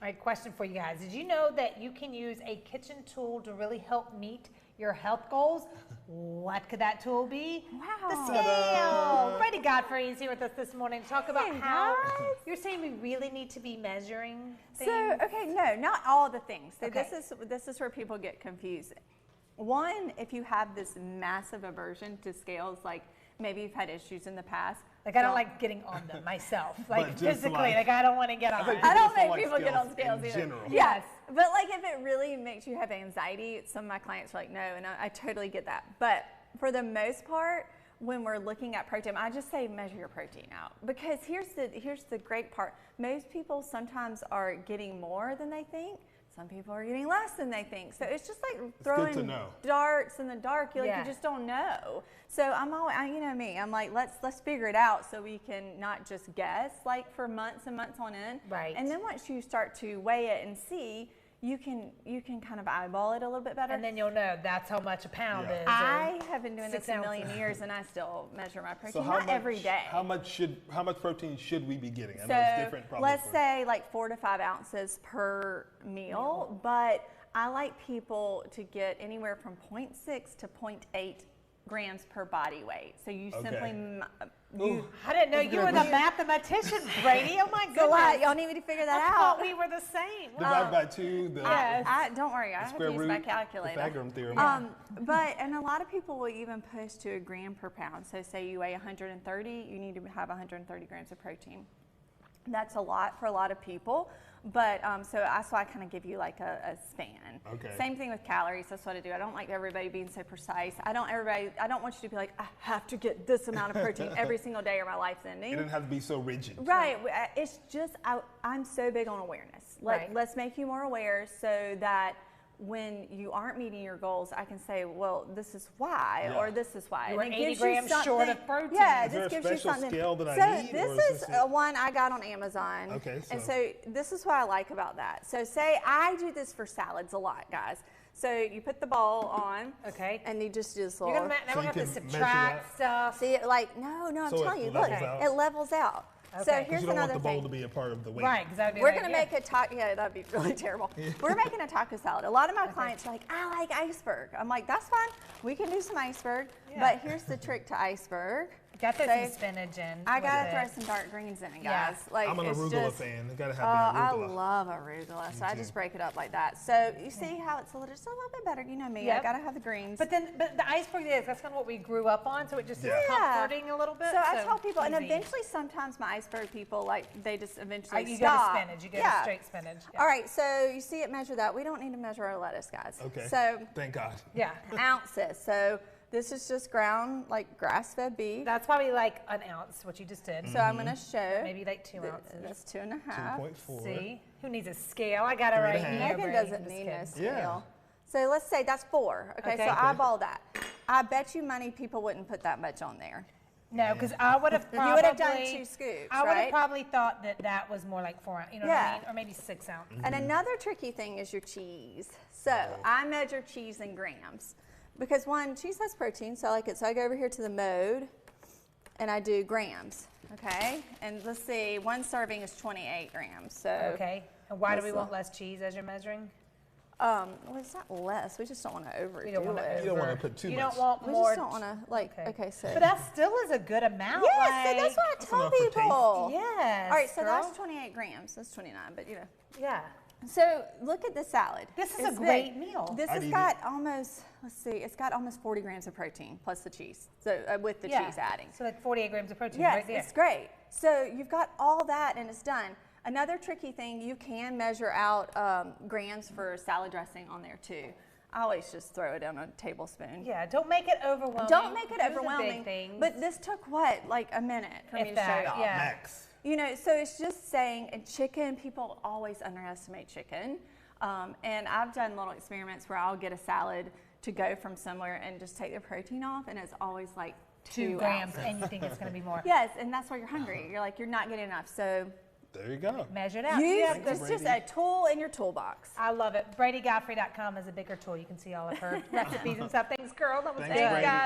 All right, question for you guys. Did you know that you can use a kitchen tool to really help meet your health goals? What could that tool be? Wow. The scale. Brady Godfrey is here with us this morning to talk about Hey, how guys. you're saying we really need to be measuring things. So, okay, no, not all the things. So Okay. this is where people get confused. One, if you have this massive aversion to scales, like maybe you've had issues in the past. Like, I don't like getting on them myself. Like, just physically, like- I don't want to get on think it. I don't People make like people get on scales scales in either. general. Yes, but like if it really makes you have anxiety, some of my clients are like, no, and I totally get that. But for the most part, when we're looking at protein, I just say measure your protein out, because here's the great part. Most people sometimes are getting more than they think. Some people are getting less than they think. So it's just like good to throwing know. darts in the dark. You Yeah. you just don't know. So I'm always, you know me, I'm like, let's figure it out so we can not just guess like for months and months on end. Right. And then once you start to weigh it and see, you can kind of eyeball it a little bit better. And then you'll know that's how much a pound Yeah. is. or I have been doing this 6 a million ounces. years, and I still measure my protein. So Not every day. How much protein should we be getting? I know So it's different. Probably let's for- say like 4 to 5 ounces per meal, but I like people to get anywhere from 0.6 to 0.8 grams per body weight. So you Okay. simply I didn't know you were the mathematician, Brady. Oh my It's a lot. goodness. Y'all need me to figure that I out. thought we were the same. divide by 2. The Don't worry, I have square to use root. my calculator. Pythagorean theorem. And a lot of people will even push to a gram per pound. So say you weigh 130, you need to have 130 grams of protein. That's a lot for a lot of people, but so I kind of give you like a span. Okay. Same thing with calories. That's what I do. I don't like everybody being so precise. I don't want you to be like, I have to get this amount of protein every single day or my life's ending. It doesn't have to be so rigid. Right. It's just I'm so big on awareness. Right. Let's make you more aware so that when you aren't meeting your goals, I can say, well, this is why, Yeah. or this is why. You were And it 80 gives grams you short something- of protein. Yeah, Is there this a gives you special something. scale that I so need, or this is is this it? one I got on Amazon. Okay, And so- so this is what I like about that. So say I do this for salads a lot, guys. So you put the bowl on. Okay. And you just do this little. You're gonna now So we're you gonna have to can measure subtract that? stuff. See, like, no, I'm So it telling you, look, levels out? it levels out. So Okay. 'Cause here's you don't want another the bowl thing. to be a part of the weight. Right, because that would be We're an gonna idea. make a taco. Yeah, that'd be really terrible. We're making a taco salad. A lot of my clients are like, I like iceberg. I'm like, that's fine. We can do some iceberg. Yeah. But here's the trick to iceberg. Got to throw So some spinach in. I gotta with throw it. some dark greens in it, Yeah. guys. Like, I'm an it's arugula just, fan. Gotta Oh, have I the arugula. love arugula. So I too. just break it up like that. So you see how it's just a little bit better. You know me. Yep. I gotta have the greens. But the iceberg that's kind of what we grew up on, so it just is Yeah. comforting a little bit. So I tell people, and easy. eventually sometimes my iceberg people, like, they just eventually You go to stop. spinach. You go Yeah. to straight spinach. Yeah. All right, so you see it measure that. We don't need to measure our lettuce, guys. Okay. So Thank God. Yeah. ounces. So this is just ground, like grass-fed beef. That's probably like an ounce, what you just did. So I'm going to show. Maybe like 2 ounces. That's 2.5. 2.4. See? Who needs a scale? I got it right 3.5. here. Megan Brady. doesn't Just need kidding. no scale. Yeah. So let's say that's 4. Okay, Okay. so Okay. eyeball that. I bet you money people wouldn't put that much on there. No, because I would have probably. You would have done 2 scoops, I would have right? probably thought that was more like 4 ounces, you know what Yeah. I mean? Or maybe 6 ounces. And another tricky thing is your cheese. So I measure cheese in grams because one, cheese has protein, so I like it. So I go over here to the mode and I do grams, okay? And let's see, one serving is 28 grams. So Okay. And why do we This want one. less cheese as you're measuring? well, it's not less. We just don't want to overdo You don't want it. You don't want to put too You much. don't want We more. just don't want to like. Okay, so But that still is a good amount. yes, so that's like- what I tell enough for taste. people. Yes. All right, so girl. that's 28 grams. That's 29, but you know. Yeah. So look at the salad. This is a It's great big. meal. This I'd has eat got almost, let's see, it's got almost 40 grams of protein plus the cheese. So with the Yeah. cheese adding. So like 48 grams of protein Yes, right there. it's great. So you've got all that and it's done. Another tricky thing, you can measure out grams for salad dressing on there too. I always just throw it on a tablespoon. Yeah, don't make it overwhelming. Don't make it Those are big overwhelming. things. But this took what, like a minute for me If to that, show y'all. yeah. Max. You know, so it's just saying, and chicken, people always underestimate chicken. And I've done little experiments where I'll get a salad to go from somewhere and just take the protein off, and it's always like 2 grams, and you think it's going to be more. Yes, and that's why you're hungry. You're like, you're not getting enough. So There you go. Measure it out. use Yeah, it's just a tool in your toolbox. I love it. BradyGodfrey.com is a bigger tool. You can see all of her recipes and stuff. Thanks, girl. That was Thanks, good. Brady. guys.